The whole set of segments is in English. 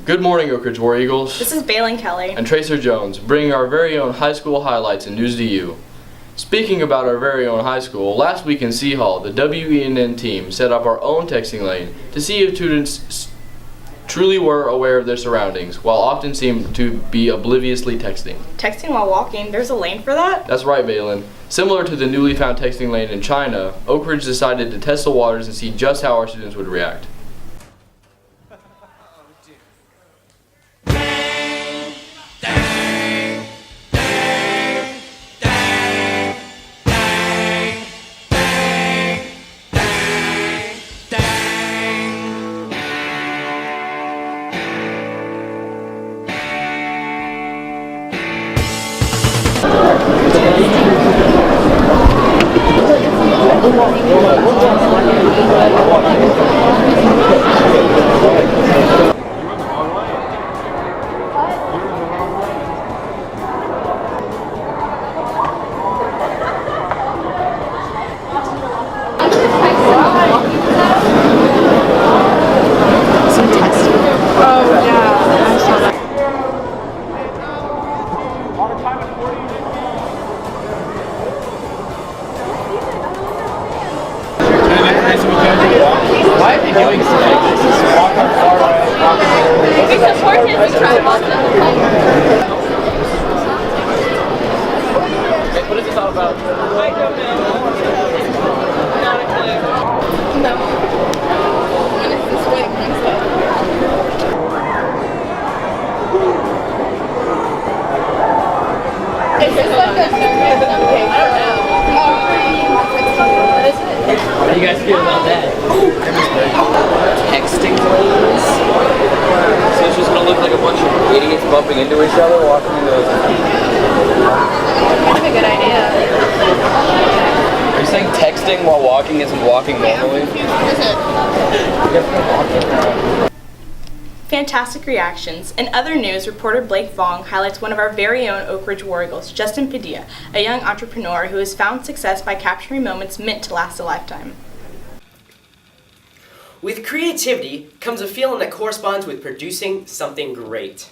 Good morning, Oak Ridge War Eagles. This is Bailyn Kelly and Tracer Jones, bringing our very own high school highlights and news to you. Speaking about our very own high school, last week in C Hall, the WENN team set up our own texting lane to see if students truly were aware of their surroundings, while often seemed to be obliviously texting. Texting while walking? There's a lane for that? That's right, Bailyn. Similar to the newly found texting lane in China, Oak Ridge decided to test the waters and see just how our students would react. Why are they doing something like this? Just walk on far away. We support it, we try to walk them. What is this all about? I don't know. Not a clue. No. When is this way? Is this like a survey or something? I don't know. What is it? How do you guys feel about that? Texting lanes. So it's just gonna look like a bunch of idiots bumping into each other, walking into those. Kind of a good idea. Are you saying texting while walking isn't walking normally? Fantastic reactions. In other news, reporter Blake Vuong highlights one of our very own Oak Ridge War Eagles, Justin Padilla, a young entrepreneur who has found success by capturing moments meant to last a lifetime. With creativity comes a feeling that corresponds with producing something great.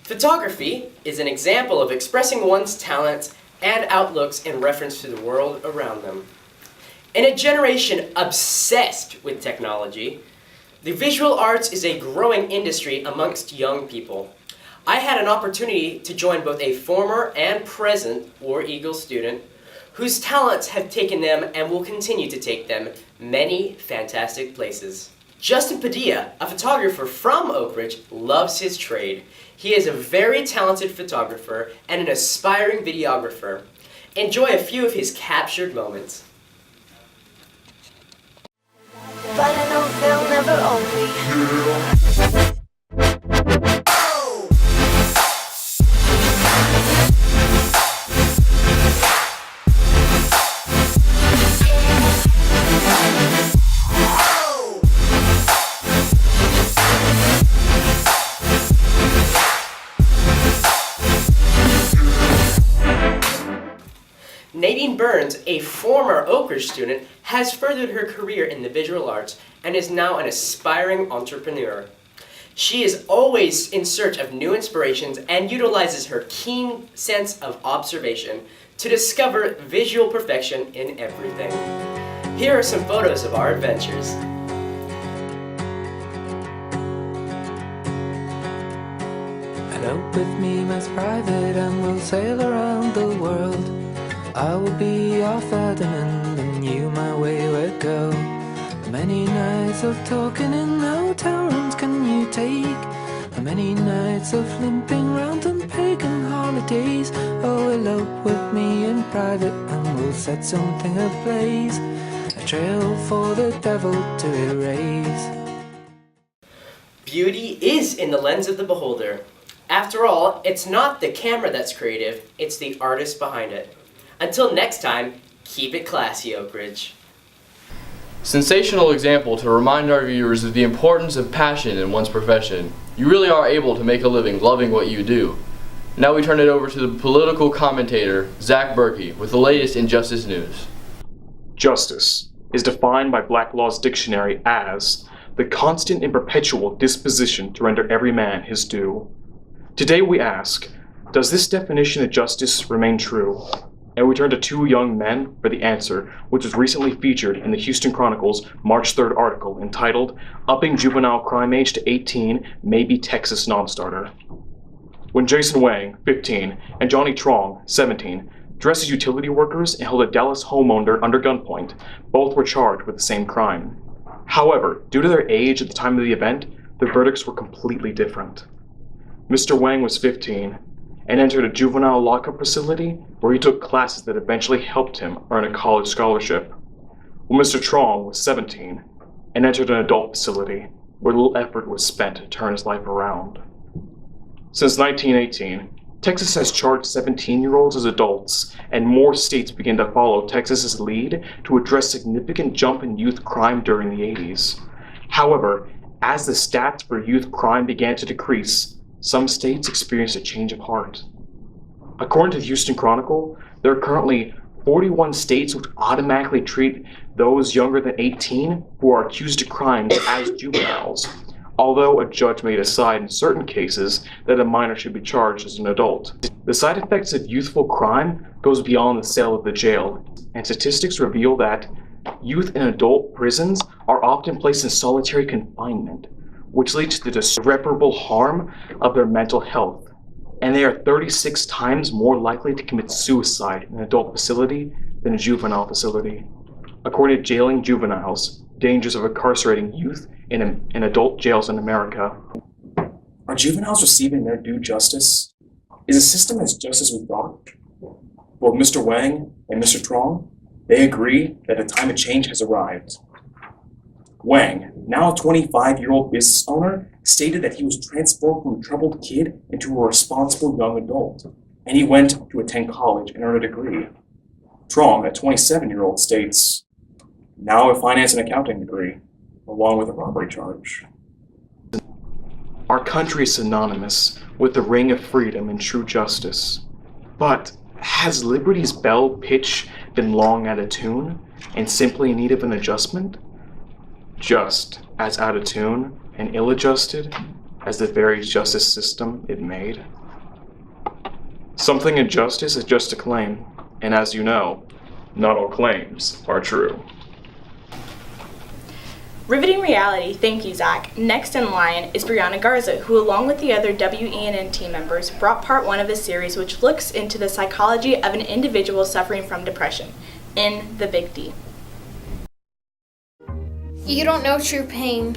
Photography is an example of expressing one's talents and outlooks in reference to the world around them. In a generation obsessed with technology, the visual arts is a growing industry amongst young people. I had an opportunity to join both a former and present War Eagles student whose talents have taken them and will continue to take them many fantastic places. Justin Padilla, a photographer from Oak Ridge, loves his trade. He is a very talented photographer and an aspiring videographer. Enjoy a few of his captured moments. But I know they'll never own me. Nadine Burns, a former Oak Ridge student, has furthered her career in the visual arts and is now an aspiring entrepreneur. She is always in search of new inspirations and utilizes her keen sense of observation to discover visual perfection in everything. Here are some photos of our adventures. Elope with me, Miss Private, and we'll sail around the world. I will be your Ferdinand, and you my wayward girl. How many nights of talking in hotel rooms can you take? How many nights of limping round on pagan holidays? Oh, elope with me in private, and we'll set something ablaze, a trail for the devil to erase. Beauty is in the lens of the beholder. After all, it's not the camera that's creative, it's the artist behind it. Until next time, keep it classy, Oak Ridge. Sensational example to remind our viewers of the importance of passion in one's profession. You really are able to make a living loving what you do. Now we turn it over to the political commentator, Zach Burkey, with the latest injustice news. Justice is defined by Black Law's dictionary as the constant and perpetual disposition to render every man his due. Today we ask, does this definition of justice remain true? And we turn to two young men for the answer, which was recently featured in the Houston Chronicle's March 3rd article entitled, Upping Juvenile Crime Age to 18 May Be Texas Non-Starter. When Jason Wang, 15, and Johnny Trong, 17, dressed as utility workers and held a Dallas homeowner under gunpoint, both were charged with the same crime. However, due to their age at the time of the event, the verdicts were completely different. Mr. Wang was 15 and entered a juvenile lockup facility where he took classes that eventually helped him earn a college scholarship, while Mr. Trong was 17 and entered an adult facility where little effort was spent to turn his life around. Since 1918, Texas has charged 17-year-olds as adults, and more states begin to follow Texas's lead to address significant jump in youth crime during the 80s. However, as the stats for youth crime began to decrease, some states experienced a change of heart. According to the Houston Chronicle, there are currently 41 states which automatically treat those younger than 18 who are accused of crimes as juveniles, although a judge may decide in certain cases that a minor should be charged as an adult. The side effects of youthful crime goes beyond the cell of the jail, and statistics reveal that youth in adult prisons are often placed in solitary confinement, which leads to the irreparable harm of their mental health, and they are 36 times more likely to commit suicide in an adult facility than a juvenile facility. According to Jailing Juveniles, Dangers of Incarcerating Youth in Adult Jails in America. Are juveniles receiving their due justice? Is the system as just as we thought? Both Mr. Wang and Mr. Trong, they agree that a time of change has arrived. Wang, now a 25-year-old business owner, stated that he was transformed from a troubled kid into a responsible young adult, and he went to attend college and earn a degree. Trong, a 27-year-old, states, now a finance and accounting degree, along with a robbery charge. Our country is synonymous with the ring of freedom and true justice. But has liberty's bell pitch been long out of tune and simply in need of an adjustment? Just as out of tune and ill-adjusted as the very justice system it made? Something in justice is just a claim, and as you know, not all claims are true. Riveting reality, thank you, Zach. Next in line is Brianna Garza, who along with the other WENN team members brought part 1 of a series which looks into the psychology of an individual suffering from depression, in the Big D. You don't know true pain.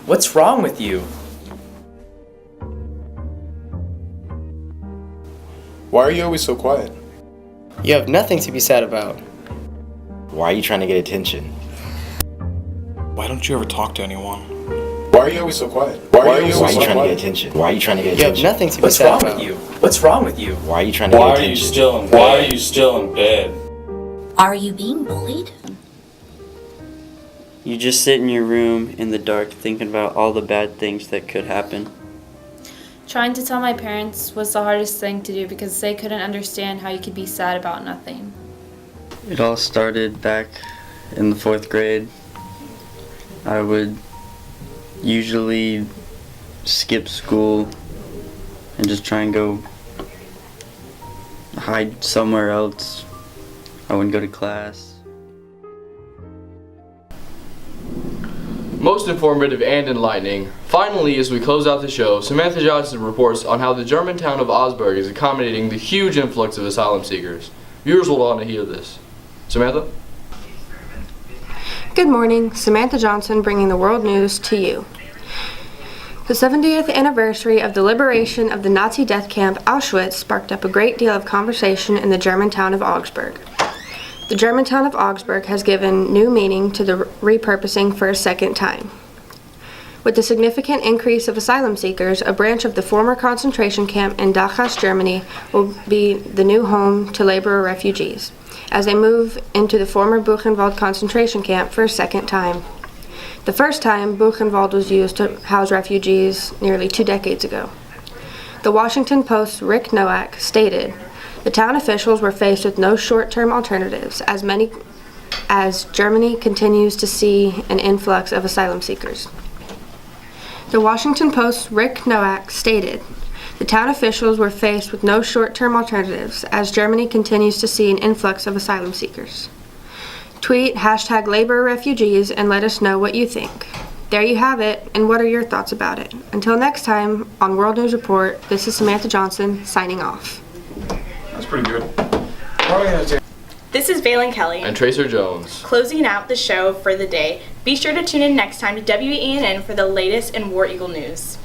What's wrong with you? Why are you always so quiet? You have nothing to be sad about. Why are you trying to get attention? Why don't you ever talk to anyone? Why are you always so quiet? Why are you trying to get attention? Why are you trying to get attention? You have nothing to be sad about. What's wrong with you? Why are you trying to get attention? Why are you still in bed? Are you being bullied? You just sit in your room in the dark thinking about all the bad things that could happen. Trying to tell my parents was the hardest thing to do because they couldn't understand how you could be sad about nothing. It all started back in the 4th grade. I would usually skip school and just try and go hide somewhere else. I wouldn't go to class. Most informative and enlightening. Finally, as we close out the show, Samantha Johnson reports on how the German town of Augsburg is accommodating the huge influx of asylum seekers. Viewers will want to hear this. Samantha? Good morning, Samantha Johnson bringing the world news to you. The 70th anniversary of the liberation of the Nazi death camp Auschwitz sparked up a great deal of conversation in the German town of Augsburg. The German town of Augsburg has given new meaning to the repurposing for a second time. With the significant increase of asylum seekers, a branch of the former concentration camp in Dachau, Germany will be the new home to laborer refugees, as they move into the former Buchenwald concentration camp for a second time. The first time, Buchenwald was used to house refugees nearly 2 decades ago. The Washington Post's Rick Nowak stated, "The town officials were faced with no short-term alternatives, as many as Germany continues to see an influx of asylum seekers. The Washington Post's Rick Nowak stated, "The town officials were faced with no short-term alternatives as Germany continues to see an influx of asylum seekers." Tweet #LaborRefugees and let us know what you think. There you have it, and what are your thoughts about it? Until next time on World News Report, this is Samantha Johnson signing off. That's pretty good. This is Valen Kelly. And Tracer Jones. Closing out the show for the day, be sure to tune in next time to WENN for the latest in War Eagle news.